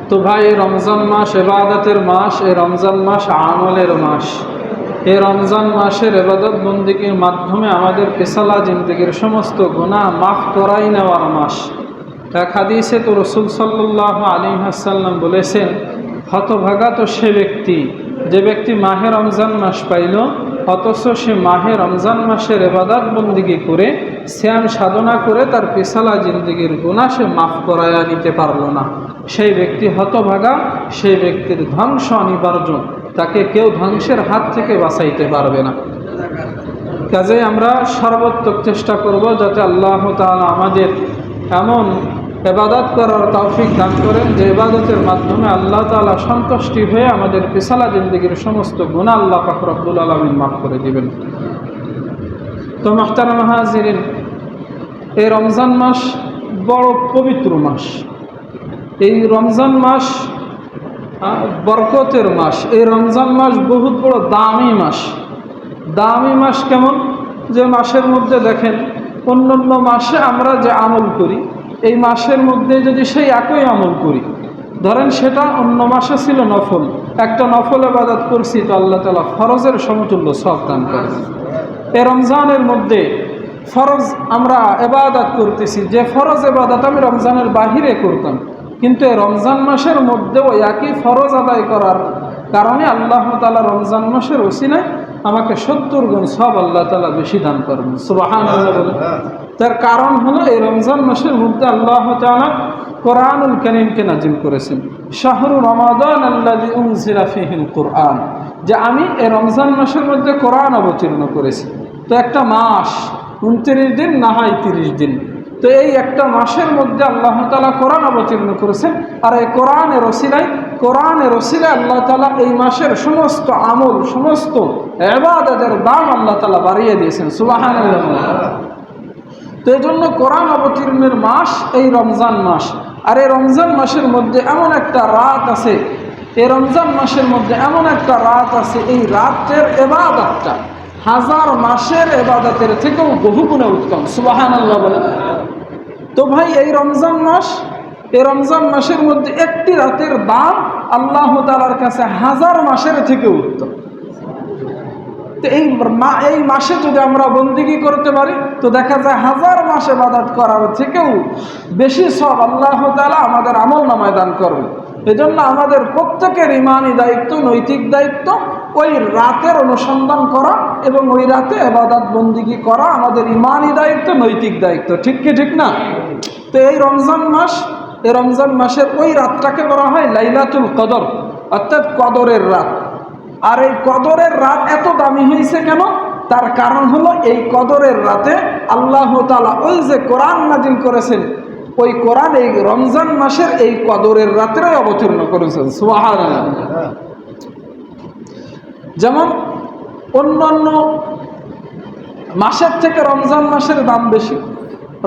তো ভাই, এই রমজান মাস ইবাদতের মাস, এই রমজান মাস আমলের মাস। এই রমজান মাসের ইবাদত বন্দেগীর মাধ্যমে আমাদের পেছালা জিন্দেগির সমস্ত গুনাহ মাফ করাই নেওয়ার মাস। এক হাদিসে তো রাসূল সাল্লাল্লাহু আলাইহি ওয়াসাল্লাম বলেছেন, হতভাগা তো সে ব্যক্তি যে ব্যক্তি মাহে রমজান মাস পাইল, অথচ সে মাহে রমজান মাসের ইবাদত বন্দেগী করে সিয়াম সাধনা করে তার পেছালা জিন্দেগির গুনাহ সে মাফ করাইয়া নিতে পারল না। সেই ব্যক্তি হতভাগা, সেই ব্যক্তির ধ্বংস অনিবার্য, তাকে কেউ ধ্বংসের হাত থেকে বাঁচাইতে পারবে না। কাজেই আমরা সর্বোত্তম চেষ্টা করব যাতে আল্লাহ তাআলা আমাদের এমন ইবাদত করার তৌফিক দান করেন যে ইবাদতের মাধ্যমে আল্লাহ তাআলা সন্তুষ্টি হয়ে আমাদের পেছালা জিন্দেগির সমস্ত গুনাহ আল্লাহ পাক রব্বুল আলামিন মাফ করে দিবেন। তো মুহতারাম হাজিরিন, এই রমজান মাস বড় পবিত্র মাস। এই রমজান মাস বরকতের মাস। এই রমজান মাস বহুত বড় দামি মাস। দামি মাস কেমন? যে মাসের মধ্যে দেখেন অন্যান্য মাসে আমরা যে আমল করি, এই মাসের মধ্যে যদি সেই একই আমল করি, ধরেন সেটা অন্য মাসে ছিল নফল, একটা নফল ইবাদত করছি, তো আল্লাহ তাআলা ফরজের সমতুল্য সওয়াব দান করেন। এই রমজানের মধ্যে ফরজ আমরা ইবাদত করতেছি, যে ফরজ ইবাদত আমি রমজানের বাহিরে করতাম, কিন্তু এই রমজান মাসের মধ্যেও একই ফরজ আদায় করার কারণে আল্লাহ তাআলা রমজান মাসের ওসিলায় আমাকে 70 গুণ সওয়াব আল্লাহ তাআলা বেশি দান করবেন। সুবহানাল্লাহ বলে। তার কারণ হলো এই রমজান মাসের মধ্যে আল্লাহ তাআলা কোরআনুল কারীমকে নাজিল করেছেন। শাহরু রমাদান আল্লাযী উনজিলা ফীহিল কুরআন, যে আমি এই রমজান মাসের মধ্যে কোরআন অবতীর্ণ করেছি। তো একটা মাস 29 দিন না হয় 30 দিন, তো এই একটা মাসের মধ্যে আল্লাহ তাআলা কোরআন অবতীর্ণ করেছেন। আর এই কোরআনের ওসিলায় আল্লাহ তাআলা এই মাসের সমস্ত আমল, সমস্ত ইবাদতের দাম আল্লাহ তাআলা বাড়িয়ে দিয়েছেন। সুবহানাল্লাহ। তো এই জন্য কোরআন অবতীর্ণের মাস এই রমজান মাস। আর এই রমজান মাসের মধ্যে এমন একটা রাত আছে, এই রমজান মাসের মধ্যে এমন একটা রাত আছে, এই রাতের ইবাদতটা হাজার মাসের ইবাদতের থেকেও বহুগুণে উত্তম। সুবহানাল্লাহ বলে। তো ভাই, এই রমজান মাসের মধ্যে একটি রাতের দাম আল্লাহ তাআলার কাছে হাজার মাসের থেকে উত্তম। তো এই মাসে যদি আমরা বন্দেগী করতে পারি, তো দেখা যায় হাজার মাস ইবাদত করার থেকেও বেশি সওয়াব আল্লাহ তাআলা আমাদের আমলনামায় দান করবে। এজন্য আমাদের প্রত্যেকের ঈমানি দায়িত্ব, নৈতিক দায়িত্ব ওই রাতের অনুসন্ধান করা এবং ওই রাতে ইবাদত বন্দেগী করা আমাদের ঈমানি দায়িত্ব, নৈতিক দায়িত্ব। ঠিক কি ঠিক না? তো এই রমজান মাসের ওই রাতটাকে বলা হয় লাইলাতুল কদর, অর্থাৎ কদরের রাত। আর এই কদরের রাত এত দামি হয়েছে কেন? তার কারণ হলো এই কদরের রাতে আল্লাহ তাআলা ওই যে কোরআন নাজিল করেছেন, ওই কোরআন এই রমজান মাসের এই কদরের রাতে অবতীর্ণ করেছেন। সুবহানাল্লাহ। যেমন অন্যান্য মাসের থেকে রমজান মাসের দাম বেশি।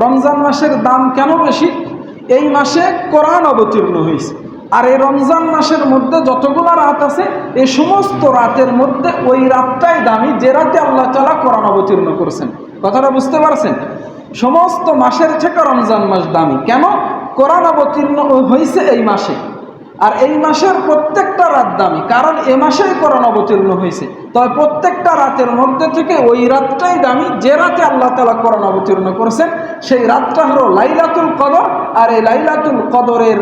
রমজান মাসের দাম কেন বেশি? এই মাসে কোরআন অবতীর্ণ হয়েছে। আর এই রমজান মাসের মধ্যে যতগুলো রাত আছে, এই সমস্ত রাতের মধ্যে ওই রাতটাই দামি যে রাতে আল্লাহ তাআলা কোরআন অবতীর্ণ করেছেন। কথাটা বুঝতে পারছেন? সমস্ত মাসের থেকে রমজান মাস দামি কেন? কোরআন অবতীর্ণ হয়েছে এই মাসে। আর এই মাসের প্রত্যেকটা রাত দামি, কারণ এ মাসেই কোরআন অবতীর্ণ হয়েছে। তবে প্রত্যেকটা রাতের মধ্যে থেকে ওই রাতটাই দামি যে রাতে আল্লাহ তাআলা কোরআন অবতীর্ণ করেছেন। সেই রাতটা হলো লাইলাতুল কদর। আর এই লাইলাতুল কদরের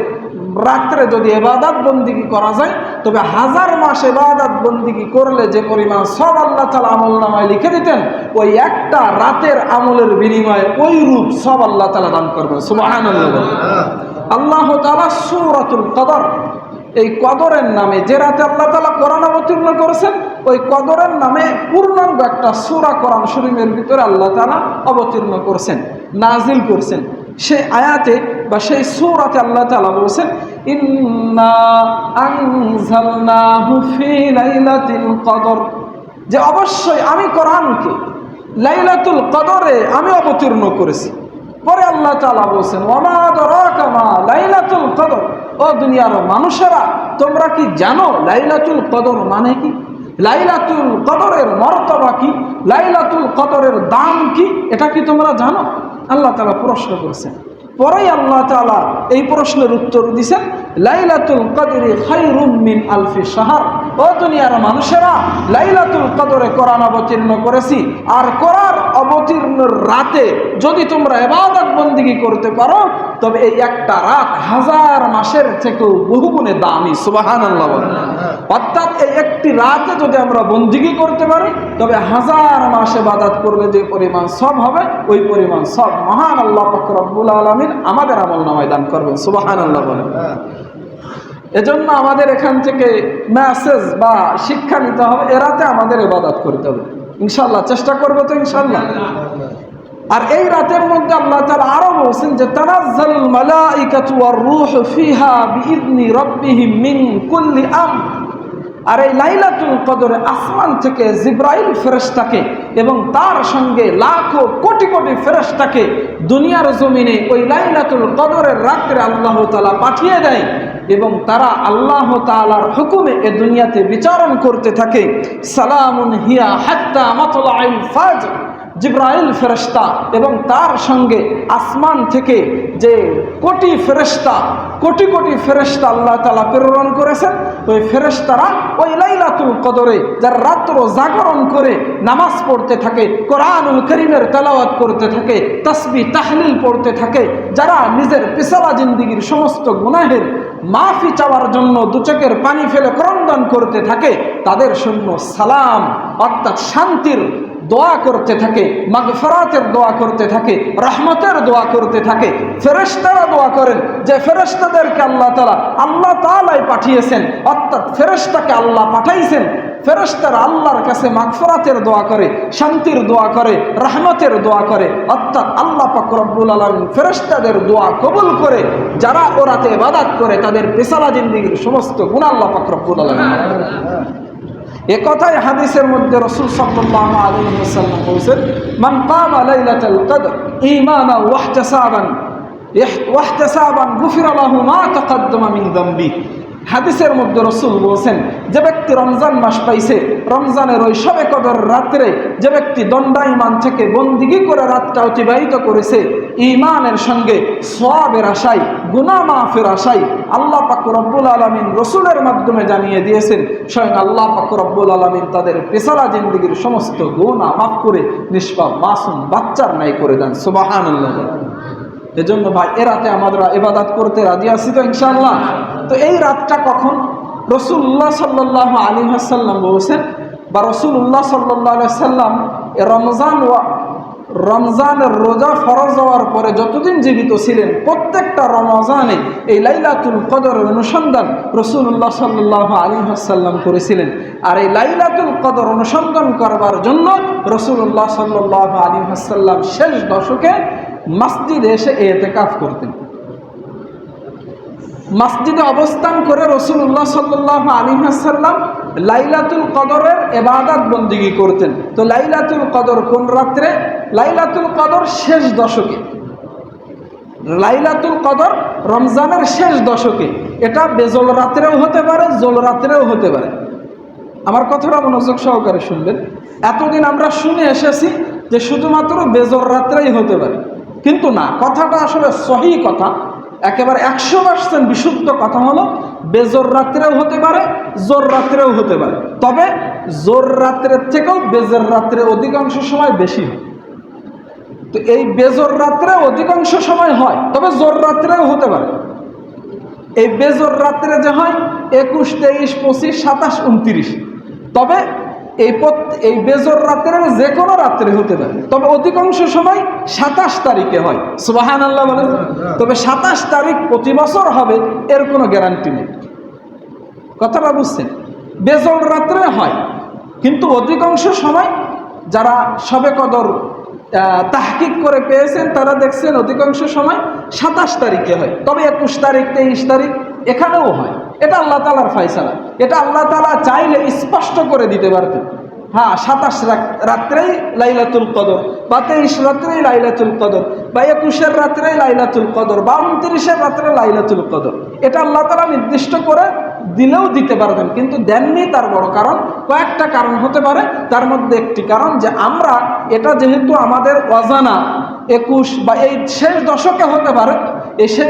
রাত্রে যদি ইবাদত বন্দেগী করা যায়, তবে হাজার মাস ইবাদত বন্দেগী করলে যে পরিমাণ সওয়াব আল্লাহ তাআলা আমলনামায় লিখে দিতেন, ওই একটা রাতের আমলের বিনিময়ে ওই রূপ সওয়াব আল্লাহ তাআলা দান করবেন। সুবহানাল্লাহ। আল্লাহ তাআলা সূরাতুল কদর, এই কদরের নামে যে রাতে আল্লাহ তাআলা কোরআন অবতীর্ণ করেছেন, ওই কদরের নামে পূর্ণাঙ্গ একটা সূরা কোরআন শরীফের ভিতরে আল্লাহ তাআলা অবতীর্ণ করেছেন, নাজিল করেছেন। সেই আয়াতে বা সেই সূরাতে আল্লাহ তাআলা বলেছেন, ইন্না আনজালনাহু ফি লাইলাতিল কদর, যে অবশ্যই আমি কোরআনকে লাইলাতুল কদরে আমি অবতীর্ণ করেছি। পরে আল্লাহ তাআলা বলেছেন, ওয়ামা আদরাকা মা লাইলাতুল কদর, ও দুনিয়ার মানুষেরা তোমরা কি জানো লাইলাতুল কদর মানে কি? লাইলাতুল কদরের মর্তবা কি? লাইলাতুল কদরের দাম কি? এটা কি তোমরা জানো? আল্লাহ তাআলা প্রশ্ন করেছেন। পরেই আল্লাহ তাআলা এই প্রশ্নের উত্তর দিয়েছেন, লাইলাতুল কদরি খায়রুম মিন আলফি শাহর। ও দুনিয়ার মানুষেরা, লাইলাতুল কদরে কোরআন অবতীর্ণ করেছি, আর কোরআন অবতীর্ণের রাতে যদি তোমরা ইবাদত বন্দেগী করতে পারো তবে এই একটা রাত 1000 মাসের থেকেও বহুগুণে দামি। সুবহানাল্লাহ বলেন। অর্থাৎ এই একটি রাতে যদি আমরা বন্দেগী করতে পারি তবে 1000 মাস ইবাদত করলে যে পরিমাণ সওয়াব হবে ওই পরিমাণ সওয়াব মহান আল্লাহ পাক রব্বুল আলামিন আমাদের আমলনামায় দান করবেন। সুবহানাল্লাহ বলেন। এজন্য আমাদের এখান থেকে মেসেজ বা শিক্ষা নিতে হবে, এ রাতে আমাদের ইবাদত করতে হবে ইনশাআল্লাহ। চেষ্টা করবো তো ইনশাআল্লাহ। আর এই রাতের মধ্যে আল্লাহ তাআলা আরো বলেছেন যে তানাজ্জালুল মালাইকাতু ওয়ার রূহু ফিহা বিইذনি রাব্বিহিম মিন কুল্লি আমর। আর এই লাইলাতুল কদরে আসমান থেকে জিবরাইল ফেরেশতাকে এবং তার সঙ্গে লাখো কোটি কোটি ফেরেশতাকে দুনিয়ার জমিনে ওই লাইলাতুল কদরের রাতে আল্লাহ তাআলা পাঠিয়ে দেয় এবং তারা আল্লাহ তাআলার হুকুমে এ দুনিয়াতে বিচরণ করতে থাকে। সালামুন হিয়া হাত্তা মাতলাইল ফাজর। জিবরাইল ফেরেশতা এবং তার সঙ্গে আসমান থেকে যে কোটি ফেরেশতা, কোটি কোটি ফেরেশতা আল্লাহ তাআলা প্রেরণ করেছেন, ওই ফেরেশতারা ওই লাইলাতুল কদরে যারা রাত্র জাগরণ করে নামাজ পড়তে থাকে, কোরআনুল কারীমের তেলাওয়াত করতে থাকে, তাসবিহ তাহলিল পড়তে থাকে, যারা নিজের পিছলা জিন্দেগীর সমস্ত গুনাহের মাফি চাওয়ার জন্য দু চোখের পানি ফেলে ক্রন্দন করতে থাকে, তাদের জন্য সালাম অর্থাৎ শান্তির দোয়া করতে থাকে, মাগফিরাতের দোয়া করতে থাকে, রহমতের দোয়া করতে থাকে। ফেরেশতারা দোয়া করেন যে ফেরেশতাদেরকে আল্লাহ তাআলাই পাঠিয়েছেন, অর্থাৎ ফেরেশতাকে আল্লাহ পাঠাইছেন। ফেরেশতারা আল্লাহর কাছে মাগফিরাতের দোয়া করে, শান্তির দোয়া করে, রহমতের দোয়া করে, অর্থাৎ আল্লাহ পাক রব্বুল আলামিন ফেরেশতাদের দোয়া কবুল করে যারা ওরাতে ইবাদত করে তাদের পেশালা জিন্দেগীর সমস্ত গুনাহ আল্লাহ পাক রব্বুল আলামিন। এ কথাই হাদিসের মধ্যে রাসূল সাল্লাল্লাহু আলাইহি ওয়াসাল্লাম বলেছেন, মান কামা লাইলাতুল কদর ঈমানান ওয়াহতিসাবান গুফিরা লাহু মা তাকাদ্দামা মিন যামবি। হাদিসের মধ্যে রাসূল বলেছেন, যে ব্যক্তি রমজান মাস পাইছে, রমজানের ওই শবে কদর রাত্রে যে ব্যক্তি দণ্ডায়মান থেকে বন্দিগি করে রাতটা অতিবাহিত করেছে ঈমানের সঙ্গে, সওয়াবের আশায়, গুনাহ মাফের আশায়, আল্লাহ পাক রব্বুল আলামিন রাসূলের মাধ্যমে জানিয়ে দিয়েছেন স্বয়ং আল্লাহ পাক রব্বুল আলামিন তাদের পেছালা জিন্দেগীর সমস্ত গুনাহ মাফ করে নিষ্পাপ মাসুম বাচ্চার ন্যায় করে দেন। সুবহানাল্লাহ। এজন্য ভাই এ রাতে আমরা ইবাদত করতে রাজি আছি তো ইনশাআল্লাহ। তো এই রাতটা কখন? রাসূলুল্লাহ সাল্লাল্লাহু আলাইহি ওয়াসাল্লাম বলেছেন, বা রাসূলুল্লাহ সাল্লাল্লাহু আলাইহি ওয়াসাল্লাম রমজানের রোজা ফরজ হওয়ার পরে যতদিন জীবিত ছিলেন প্রত্যেকটা রমজানে এই লাইলাতুল কদরের অনুসন্ধান রাসূলুল্লাহ সাল্লাল্লাহু আলাইহি ওয়াসাল্লাম করেছিলেন। আর এই লাইলাতুল কদর অনুসন্ধান করবার জন্য রাসূলুল্লাহ সাল্লাল্লাহু আলাইহি ওয়াসাল্লাম শেষ দশকে মসজিদে এসে ইতিকাফ করতেন। মসজিদে অবস্থান করে রাসূলুল্লাহ সাল্লাল্লাহু আলাইহি ওয়াসাল্লাম লাইলাতুল কদরের ইবাদত বন্দেগী করতেন। তো লাইলাতুল কদর কোন রাত্রে? লাইলাতুল কদর শেষ দশকে। লাইলাতুল কদর রমজানের শেষ দশকে। এটা বেজল রাত্রেও হতে পারে, জল রাত্রেও হতে পারে। আমার কথাটা মনোযোগ সহকারে শুনবেন। এতদিন আমরা শুনে এসেছি যে শুধুমাত্র বেজল রাত্রেই হতে পারে, কিন্তু না, কথাটা আসলে সহি কথা, একেবারে 100% বিশুদ্ধ কথা হলো বেজোর রাত্রেও হতে পারে, জোর রাত্রেও হতে পারে। তবে জোর রাত্রের থেকেও বেজোর রাত্রে অধিকাংশ সময় বেশি হয়। তো এই বেজোর রাত্রে অধিকাংশ সময় হয়, তবে জোর রাত্রেও হতে পারে। এই বেজোর রাত্রে যে হয় 21, 23, 25, 27, 29, তবে এই বেজোর রাত্রের যে কোনো রাত্রে হতে পারে, তবে অধিকাংশ সময় 27 তারিখে হয়। সুবহানাল্লাহ বলেন। তবে 27 তারিখ প্রতি বছর হবে এর কোনো গ্যারান্টি নেই। কথাটা বুঝছেন? বেজোর রাত্রে হয়, কিন্তু অধিকাংশ সময় যারা শবে কদর তাহকিক করে পেয়েছেন তারা দেখছেন অধিকাংশ সময় 27 তারিখে হয়, তবে 21 তারিখ, 23 তারিখ এখানেও হয়। এটা আল্লাহ তাআলার ফয়সালা। এটা আল্লাহ তাআলা চাইলে স্পষ্ট করে দিতে পারতেন, হ্যাঁ 27 রাত্রেই লাইলাতুল কদর, বা 23 রাত্রেই লাইলাতুল কদর, বা 21 রাত্রেই লাইলাতুল কদর, বা 29 রাত্রে লাইলাতুল কদর। এটা আল্লাহ তাআলা নির্দিষ্ট করে দিলেও দিতে পারবেন, কিন্তু দেননি। তার বড় কারণ, কয়েকটা কারণ হতে পারে। তার মধ্যে একটি কারণ যে আমরা এটা যেহেতু আমাদের অজানা, 21 বা এই শেষ দশকে হতে পারে, এই শেষ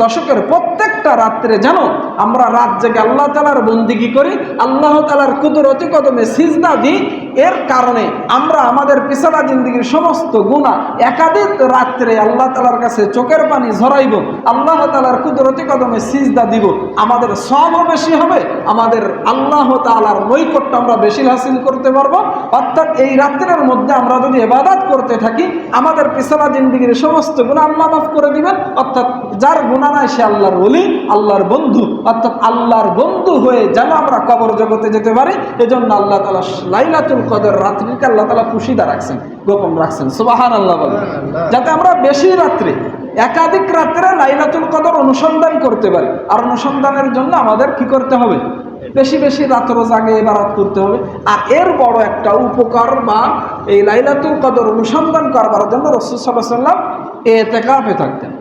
দশকের প্রত্যেকটা রাত্রে যেন আমরা রাত জেগে আল্লাহ তাআলার বন্দিগি করি, আল্লাহ তাআলার কুদরতি কদমে সিজদা দিই। এর কারণে আমরা আমাদের পিছলা জিন্দেগির সমস্ত গুনাহ একাধিক রাত্রে আল্লাহ তাআলার কাছে চোখের পানি ঝরাইব, আল্লাহ তাআলার কুদরতি কদমে সিজদা দিব। আমাদের সওয়াবও বেশি হবে, আমাদের আল্লাহ তাআলার নৈকট্য আমরা বেশি হাসিল করতে পারবো। অর্থাৎ এই রাত্রের মধ্যে আমরা যদি ইবাদত করতে থাকি, আমাদের পিছলা জিন্দেগির সমস্ত গুনাহ আল্লাহ মাফ করে দিবেন। অর্থাৎ যার গুনাহ নাই সে আল্লাহর ওলি, আল্লাহর বন্ধু। অর্থাৎ আল্লাহর বন্ধু হয়ে যেন আমরা কবর জগতে যেতে পারি, এজন্য আল্লাহ তাআলা লাইলাতুল কদর রাত্রিকে আল্লাহ তাআলা পুশিদা রাখছেন, গোপন রাখছেন। সুবহানাল্লাহ বলেন, যাতে আমরা বেশি রাত্রে, একাধিক রাত্রে লাইলাতুল কদর অনুসন্ধান করতে পারি। আর অনুসন্ধানের জন্য আমাদের কি করতে হবে? বেশি বেশি রাত্র জাগে ইবাদত করতে হবে। আর এর বড় একটা উপকার বা এই লাইলাতুল কদর অনুসন্ধান করবার জন্য রাসূল সাল্লাল্লাহু আলাইহি ওয়াসাল্লাম ইতিকাফে থাকতেন।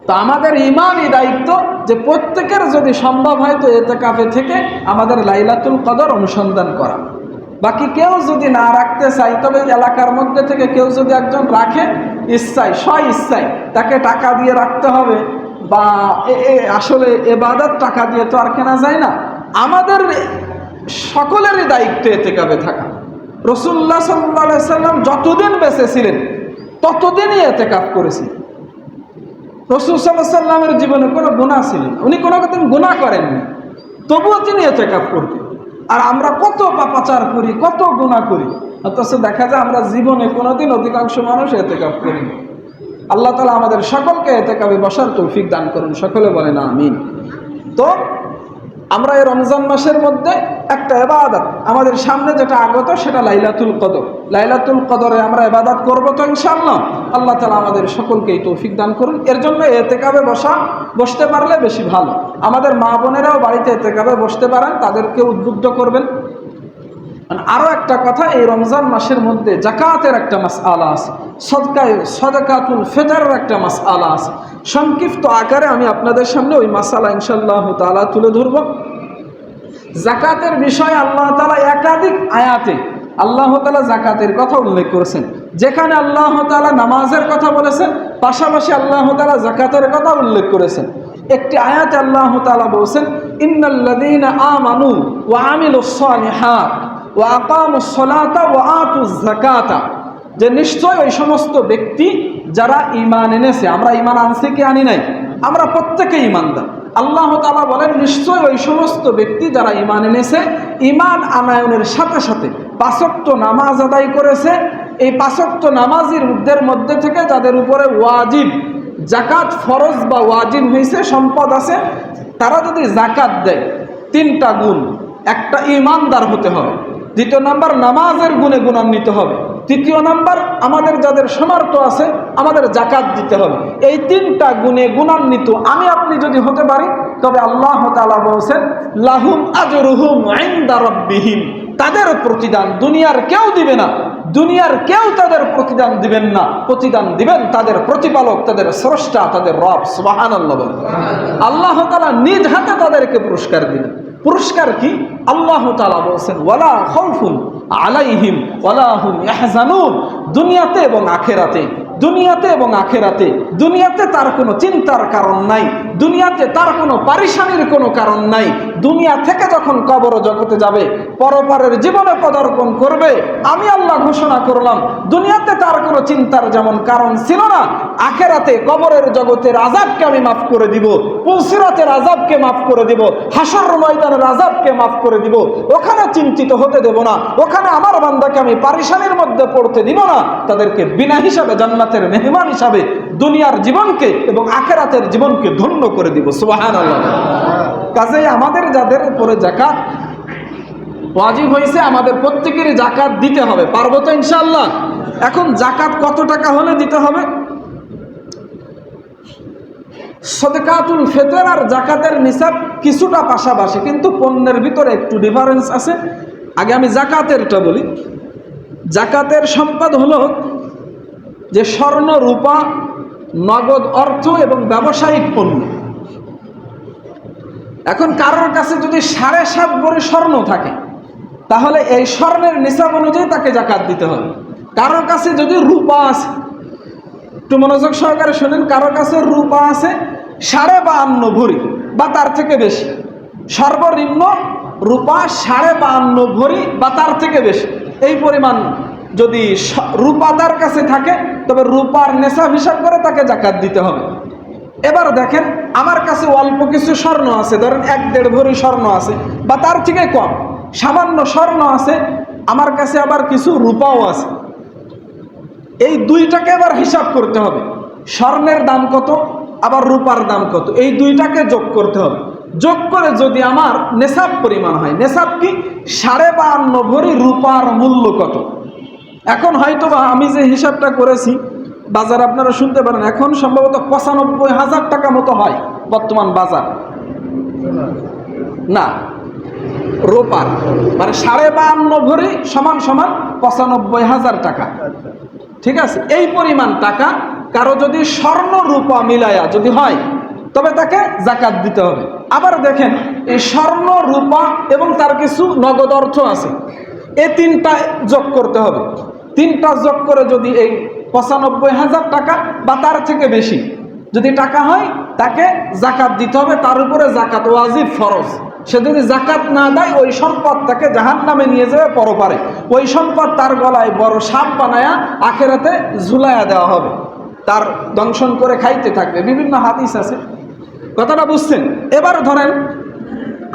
তো আমাদের ইমানই দায়িত্ব যে প্রত্যেকের যদি সম্ভব হয় তো ইতিকাফে থেকে আমাদের লাইলাতুল কদর অনুসন্ধান করা। বাকি কেউ যদি না রাখতে চায়, তবে এলাকার মধ্যে থেকে কেউ যদি একজন রাখে ইচ্ছায়, ইচ্ছায় তাকে টাকা দিয়ে রাখতে হবে, বা আসলে ইবাদত টাকা দিয়ে তো আর কেনা যায় না। আমাদের সকলেরই দায়িত্ব ইতিকাফে থাকা। রাসূলুল্লাহ সাল্লাল্লাহু আলাইহি ওয়াসাল্লাম যতদিন বেঁচে ছিলেন ততদিনই ইতিকাফ করেছিলেন। রাসূল সাল্লাল্লাহু আলাইহি ওয়াসাল্লামের জীবনে কোনো গুনাহ ছিল না, উনি কোনো দিন গুনাহ করেননি, তবুও তিনি ইতিকাফ করতেন। আর আমরা কত পাপাচার করি, কত গুনাহ করি, অথচ দেখা যায় আমরা জীবনে কোনোদিন অধিকাংশ মানুষ ইতিকাফ করি না। আল্লাহ তাআলা আমাদের সকলকে ইতিকাফে বসার তৌফিক দান করুন, সকলে বলেন আমিন। তো আমরা এই রমজান মাসের মধ্যে একটা ইবাদত আমাদের সামনে যেটা আগত, সেটা লাইলাতুল কদর। লাইলাতুল কদরে আমরা ইবাদত করব তো ইনশাআল্লাহ। আল্লাহ তাআলা আমাদের সকলকেই তৌফিক দান করুন। এর জন্য ইতিকাফে বসতে পারলে বেশি ভালো। আমাদের মা বোনেরাও বাড়িতে ইতিকাফে বসতে পারেন, তাদেরকে উদ্বুদ্ধ করবেন। আরও একটা কথা, এই রমজান মাসের মধ্যে যাকাতের একটা মাসআলা আছে, সাদাকাতুল ফিতরের একটা মাসআলা আছে। সংক্ষিপ্ত আকারে আমি আপনাদের সামনে ওই মাসআলা ইনশাআল্লাহ তাআলা তুলে ধরব। যাকাতের বিষয়ে আল্লাহ তাআলা একাধিক আয়াতে আল্লাহ তাআলা যাকাতের কথা উল্লেখ করেছেন। যেখানে আল্লাহ তাআলা নামাজের কথা বলেছেন, পাশাপাশি আল্লাহ তাআলা যাকাতের কথা উল্লেখ করেছেন। একটি আয়াতে আল্লাহ তাআলা বলেছেন, ইন্নাল্লাযীনা আমানু ওয়া আমিলুস সালিহাত ওয়া আকামুস সালাতা ওয়া আতুজ যাকাতা, যে নিশ্চয় ওই সমস্ত ব্যক্তি যারা ঈমান এনেছে। আমরা ঈমান আনছি কি আনি নাই? আমরা প্রত্যেকেই ঈমানদার। আল্লাহ তাআলা বলেন, নিশ্চয় ওই সমস্ত ব্যক্তি যারা ঈমান এনেছে, ঈমান আনায়নের সাথে সাথে 5 ওয়াক্ত নামাজ আদায় করেছে। এই 5 ওয়াক্ত নামাজীদের মধ্যে থেকে যাদের উপরে ওয়াজিব যাকাত ফরজ বা ওয়াজিব হয়েছে, সম্পদ আছে, তারা যদি যাকাত দেয় 3টা গুণ। একটা ঈমানদার হতে হবে, 2 নম্বর নামাজের গুণে গুণান্বিত হবে, 3 নম্বর আমাদের যাদের সামর্থ্য আছে আমাদের যাকাত দিতে হবে। এই 3টা গুণে গুণান্বিত আমি আপনি যদি হতে পারি, তবে আল্লাহ তাআলা বলেছেন, লাহুম আজরুহুম ইনদা রাব্বিহিম, তাদের প্রতিদান দুনিয়ার কেউ দিবে না, দুনিয়ার কেউ তাদের প্রতিদান দিবেন না। প্রতিদান দিবেন তাদের প্রতিপালক, তাদের স্রষ্টা, তাদের রব। সুবহানাল্লাহ বলেন। আল্লাহ তাআলা নিজ হাতে তাদেরকে পুরস্কার দিবেন। পুরস্কার কি? আল্লাহ তাআলা বলেছেন, ওয়ালা খাউফুন আলাইহিম ওয়ালা হুম ইয়াহজানুন, দুনিয়াতে এবং আখিরাতে, দুনিয়াতে এবং আখিরাতে, দুনিয়াতে তার কোনো চিন্তার কারণ নাই, দুনিয়াতে তার কোনো পারিশানির কোনো কারণ নাই। দুনিয়া থেকে যখন কবর জগতে যাবে, পরপারের জীবনে পদার্পণ করবে, আমি আল্লাহ ঘোষণা করলাম, দুনিয়াতে তার কোনো চিন্তার যেমন কারণ ছিল না, আখিরাতে কবরের জগতের আযাবকে আমি মাফ করে দিব, পুলসিরাতের আযাবকে মাফ করে দিব, হাসর ময়দানের আযাবকে মাফ করে দিব। ওখানে চিন্তিত হতে দেব না, ওখানে আমার বান্দাকে আমি পারিশানির মধ্যে পড়তে দিব না। তাদেরকে বিনা হিসাবে জান্নাতের মেহমান হিসাবে দুনিয়ার জীবনকে এবং আখিরাতের জীবনকে ধন্য করে দিব। সুবহানাল্লাহ। কাজেই আমাদের যাদের উপরে যাকাত ওয়াজিব হয়েছে, আমাদের প্রত্যেকেরই যাকাত দিতে হবে। পারবো তো ইনশাআল্লাহ? এখন যাকাত কত টাকা হলে দিতে হবে? সাদাকাতুল ফিতর আর যাকাতের নিসাব কিছুটা পাশাপাশি, কিন্তু পণ্যের ভিতরে একটু ডিফারেন্স আছে। আগে আমি যাকাতেরটা বলি। যাকাতের সম্পদ হলো যে স্বর্ণ, রূপা, নগদ অর্থ এবং ব্যবসায়িক পণ্য। এখন কারোর কাছে যদি 7.5 ভরি স্বর্ণ থাকে, তাহলে এই স্বর্ণের নিসাব অনুযায়ী তাকে যাকাত দিতে হবে। কারোর কাছে যদি রূপা আছে, একটু মনোযোগ সহকারে শোনেন। কারো কাছে রূপা আছে 52.5 ভরি বা তার থেকে বেশি, সর্বনিম্ন রূপা 52.5 ভরি বা তার থেকে বেশি, এই পরিমাণ যদি রূপা তার কাছে থাকে তবে রূপার নেশাব হিসাব করে তাকে যাকাত দিতে হবে। এবার দেখেন আমার কাছে অল্প কিছু স্বর্ণ আছে, ধরেন 1-1.5 ভরি স্বর্ণ আছে বা তার থেকে কম, সামান্য স্বর্ণ আছে, আমার কাছে আবার কিছু রূপাও আছে। এই দুইটাকে এবার হিসাব করতে হবে, স্বর্ণের দাম কত আবার রূপার দাম কত, এই দুইটাকে যোগ করতে হবে। যোগ করে যদি আমার নেশাব পরিমাণ হয়, নেশাব কি 52.5 ভরি রূপার মূল্য কত। এখন হয়তো বা আমি যে হিসাবটা করেছি বাজার আপনারা শুনতে পারেন, এখন সম্ভবত 95,000 টাকা মতো হয় বর্তমান বাজার, না রূপার, মানে 52.5 ভরি সমান 95,000 টাকা। ঠিক আছে, এই পরিমাণ টাকা কারো যদি স্বর্ণ রূপা মিলায়া যদি হয় তবে তাকে যাকাত দিতে হবে। আবার দেখেন এই স্বর্ণ রূপা এবং তার কিছু নগদ অর্থ আছে, এই তিনটা যোগ করতে হবে। তিনটা যোগ করে যদি এই 95,000 টাকা বা তার থেকে বেশি যদি টাকা হয় তাকে যাকাত দিতে হবে। তার উপরে যাকাত ওয়াজিব, ফরজ। সে যদি যাকাত না দেয় ওই সম্পদ তাকে জাহান্নামে নিয়ে যাবে পরপারে, ওই সম্পদ তার গলায় বড় সাপ বানায়া আখেরাতে ঝুলাইয়া দেওয়া হবে, তার দংশন করে খাইতে থাকবে। বিভিন্ন হাদিস আছে, কথাটা বুঝছেন। এবার ধরেন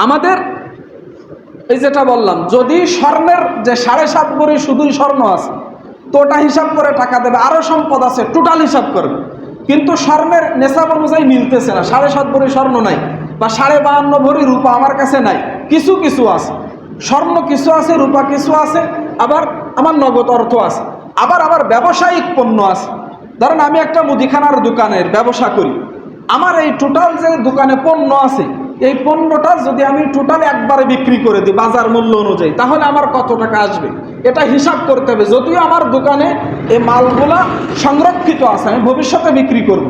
আমাদের এই যেটা বললাম, যদি স্বর্ণের যে 7.5 ভরি শুধুই স্বর্ণ আছে তো ওটা হিসাব করে টাকা দেবে, আরও সম্পদ আছে টোটাল হিসাব করবে, কিন্তু স্বর্ণের নেশাব অনুযায়ী মিলতেছে না, 7.5 ভরি স্বর্ণ নাই বা 52.5 ভরি রূপা আমার কাছে নাই, কিছু কিছু আছে, স্বর্ণ কিছু আছে, রূপা কিছু আছে, আবার আমার নগদ অর্থ আছে, আবার ব্যবসায়িক পণ্য আছে। ধরেন আমি একটা মুদিখানার দোকানের ব্যবসা করি, আমার এই টোটাল যে দোকানে পণ্য আছে এই পণ্যটা যদি আমি টোটাল একবারে বিক্রি করে দিই বাজার মূল্য অনুযায়ী তাহলে আমার কত টাকা আসবে এটা হিসাব করতে হবে। যদিও আমার দোকানে এই মালগুলা সংরক্ষিত আছে, আমি ভবিষ্যতে বিক্রি করব,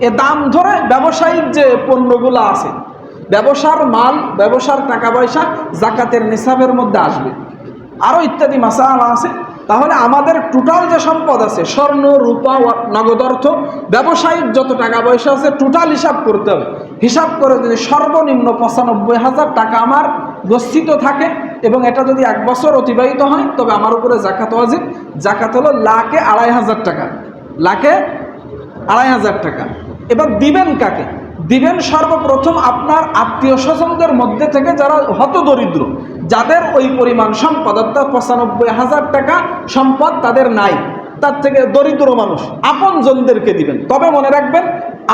এ দাম ধরে ব্যবসায়িক যে পণ্যগুলো আছে, ব্যবসার মাল, ব্যবসার টাকা পয়সা যাকাতের নিসাবের মধ্যে আসবে, আরও ইত্যাদি মাসালা আছে। তাহলে আমাদের টোটাল যে সম্পদ আছে স্বর্ণ রূপা নগদ অর্থ ব্যবসায়িক যত টাকা পয়সা আছে টোটাল হিসাব করতে হবে। হিসাব করে যদি সর্বনিম্ন 95,000 টাকা আমার গচ্ছিত থাকে এবং এটা যদি 1 বছর অতিবাহিত হয় তবে আমার উপরে যাকাত ওয়াজিব। যাকাত হলো 1,02,500 টাকা, 1,02,500 টাকা। এবার দিবেন কাকে? দিবেন সর্বপ্রথম আপনার আত্মীয় স্বজনদের মধ্যে থেকে যারা হতদরিদ্র, যাদের ওই পরিমাণ সম্পদ অর্থাৎ 95,000 টাকা সম্পদ তাদের নাই, তার থেকে দরিদ্র মানুষ আপনজনদেরকে দিবেন। তবে মনে রাখবেন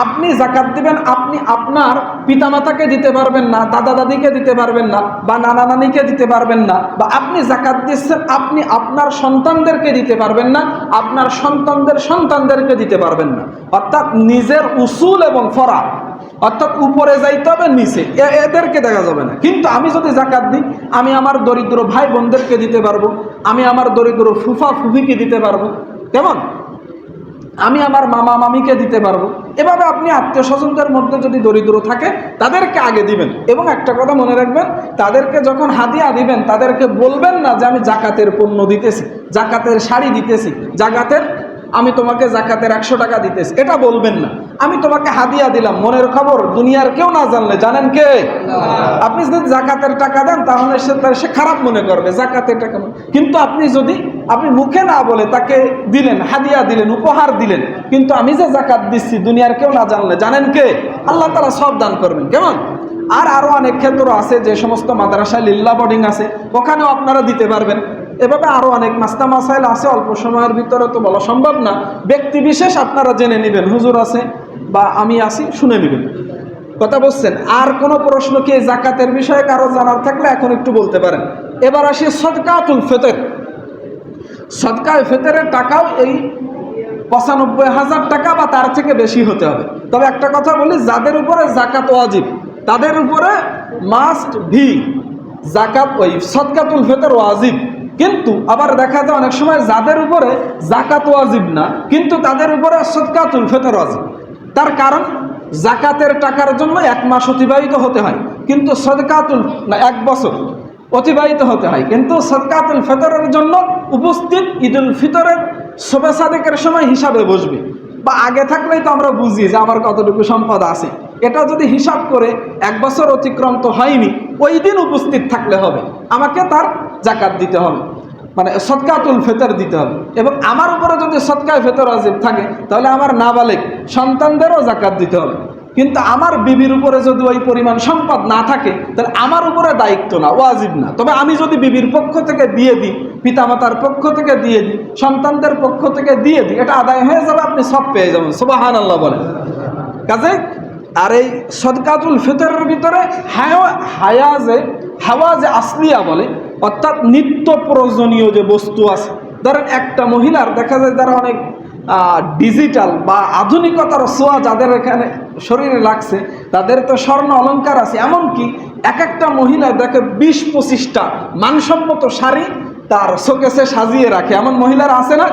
আপনি যাকাত দিবেন, আপনি আপনার পিতামাতাকে দিতে পারবেন না, দাদা দাদিকে দিতে পারবেন না, বা নানা নানিকে দিতে পারবেন না, বা আপনি যাকাত দিচ্ছেন আপনি আপনার সন্তানদেরকে দিতে পারবেন না, আপনার সন্তানদের সন্তানদেরকে দিতে পারবেন না। অর্থাৎ নিজের উসুল এবং ফরা, অর্থাৎ উপরে যাইতে হবে, নিচে এদেরকে দেখা যাবে না। কিন্তু আমি যদি যাকাত দিই আমি আমার দরিদ্র ভাই বোনদেরকে দিতে পারবো, আমি আমার দরিদ্র ফুফা ফুফিকে দিতে পারবো, কেমন, আমি আমার মামা মামিকে দিতে পারবো। এভাবে আপনি আত্মীয় স্বজনদের মধ্যে যদি দরিদ্র থাকে তাদেরকে আগে দিবেন। এবং একটা কথা মনে রাখবেন, তাদেরকে যখন হাদিয়া দিবেন তাদেরকে বলবেন না যে আমি যাকাতের পণ্য দিতেছি, যাকাতের শাড়ি দিতেছি, আমি তোমাকে যাকাতের 100 টাকা দিতেছি, এটা বলবেন না। আমি তোমাকে হাদিয়া দিলাম, মনের খবর দুনিয়ার কেউ না জানলে, জানেন কে? আপনি যদি যাকাতের টাকা দেন তাহলে সে খারাপ মনে করবে যাকাতের টাকা। কিন্তু আপনি মুখে না বলে তাকে দিলেন, হাদিয়া দিলেন, উপহার দিলেন, কিন্তু আমি যে যাকাত দিচ্ছি দুনিয়ার কেউ না জানলে, জানেন কে? আল্লাহ তাআলা সব দান করবেন, কেমন। আরও অনেক ক্ষেত্র আছে, যে সমস্ত মাদ্রাসায় লিল্লা বোর্ডিং আছে ওখানেও আপনারা দিতে পারবেন। এভাবে আরও অনেক মাস্তা মাসাইল আছে, অল্প সময়ের ভিতরে তো বলা সম্ভব না। ব্যক্তি বিশেষ আপনারা জেনে নেবেন, হুজুর আছে বা আমি আছি, শুনে নেবেন, কথা বলছেন। আর কোনো প্রশ্ন কি যাকাতের বিষয়ে কারো জানার থাকলে এখন একটু বলতে পারেন। এবার আসি সদকাতুল ফিতর। সদকায়ে ফিতরের টাকাও এই 95,000 টাকা বা তার থেকে বেশি হতে হবে। তবে একটা কথা বলি, যাদের উপরে যাকাত ওয়াজিব তাদের উপরে মাস্ট ভি যাকাত, ওই সদকাতুল ফিতর ওয়াজিব। কিন্তু আবার দেখা যায় অনেক সময় যাদের উপরে যাকাত ওয়াজিব না কিন্তু তাদের উপরে সদকাতুল ফিতর ওয়াজিব। তার কারণ যাকাতের টাকার জন্য 1 মাস অতিবাহিত হতে হয়, কিন্তু সদকাতুল 1 বছর অতিবাহিত হতে হয়, কিন্তু সদকাতুল ফিতরের জন্য উপস্থিত ঈদুল ফিতরের শবে সাদেকের সময় হিসাবে বসবে। বা আগে থাকলেই তো আমরা বুঝি যে আমার কতটুকু সম্পদ আছে। এটা যদি হিসাব করে 1 বছর অতিক্রান্ত হয়নি, ওই দিন উপস্থিত থাকলে হবে, আমাকে তার জাকাত দিতে হবে, মানে সদকাতুল ফিতর দিতে হবে। এবং আমার উপরে যদি সদকায়ে ফিতর ওয়াজিব থাকে, তাহলে আমার নাবালেগ সন্তানদেরও জাকাত দিতে হবে। কিন্তু আমার বিবির উপরে যদি ওই পরিমাণ সম্পদ না থাকে, তাহলে আমার উপরে দায়িত্ব না, ওয়াজিব না। তবে আমি যদি বিবির পক্ষ থেকে দিয়ে দিই, পিতামাতার পক্ষ থেকে দিয়ে দিই, সন্তানদের পক্ষ থেকে দিয়ে দিই, এটা আদায় হয়ে যাবে, আপনি সব পেয়ে যাবেন। সুবহানাল্লাহ বলেন। কাজে আর এই সদকাতুল ফিতরের ভিতরে হাওয়াজে আসলিয়া বলে, অর্থাৎ নিত্য প্রয়োজনীয় যে বস্তু আছে। ধরেন একটা মহিলার দেখা যায় যারা অনেক ডিজিটাল বা আধুনিকতার ছোঁয়া যাদের এখানে শরীরে লাগছে, তাদের তো স্বর্ণ অলংকার আছে। এমনকি এক একটা মহিলা দেখে 20-25টা মানসম্মত শাড়ি তার শোকেসে সাজিয়ে রাখে, এমন মহিলারা আছে না?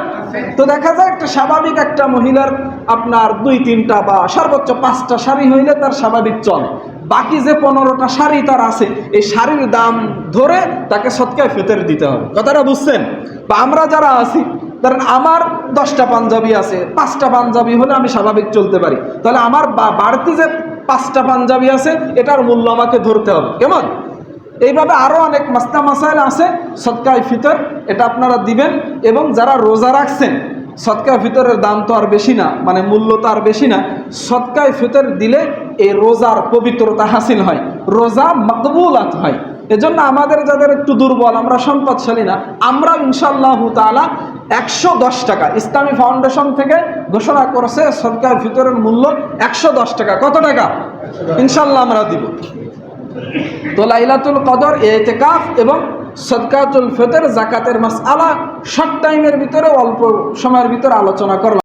তো দেখা যায় একটা স্বাভাবিক একটা মহিলার আপনার 2-3টা বা সর্বোচ্চ 5টা শাড়ি হইলে তার স্বাভাবিক চলে। বাকি যে 15টা শাড়ি তার আছে, এই শাড়ির দাম ধরে তাকে সদকায়ে ফিতর দিতে হবে। কথাটা বুঝছেন? বা আমরা যারা আছি, ধরেন আমার 10টা পাঞ্জাবি আছে, 5টা পাঞ্জাবি হলে আমি স্বাভাবিক চলতে পারি, তাহলে আমার বাড়তি যে 5টা পাঞ্জাবি আছে, এটার মূল্য আমাকে ধরতে হবে। কেমন? এইভাবে আরও অনেক মাসলা মাসাইল আছে সদকায়ে ফিতর, এটা আপনারা দিবেন। এবং যারা রোজা রাখছেন, সদকায়ে ফিতরের দাম তো আর বেশি না, মানে মূল্য তো আর বেশি না। সদকায়ে ফিতর দিলে এই রোজার পবিত্রতা হাসিল হয়, রোজা মাকবুলাত হয়। এজন্য আমাদের যাদের একটু দুর্বল, আমরা সম্পদশালী না, আমরা ইনশাআল্লাহ তাআলা 110 টাকা ইসলামী ফাউন্ডেশন থেকে ঘোষণা করেছে সদকায়ে ফিতরের মূল্য 110 টাকা। কত টাকা? ইনশাআল্লাহ আমরা দিব। তো লাইলাতুল কদর, ইতিকাফ এবং সদকাতুল ফিতর, যাকাতের মাসআলা শর্ট টাইমের ভিতরে অল্প সময়ের ভিতরে আলোচনা করলাম।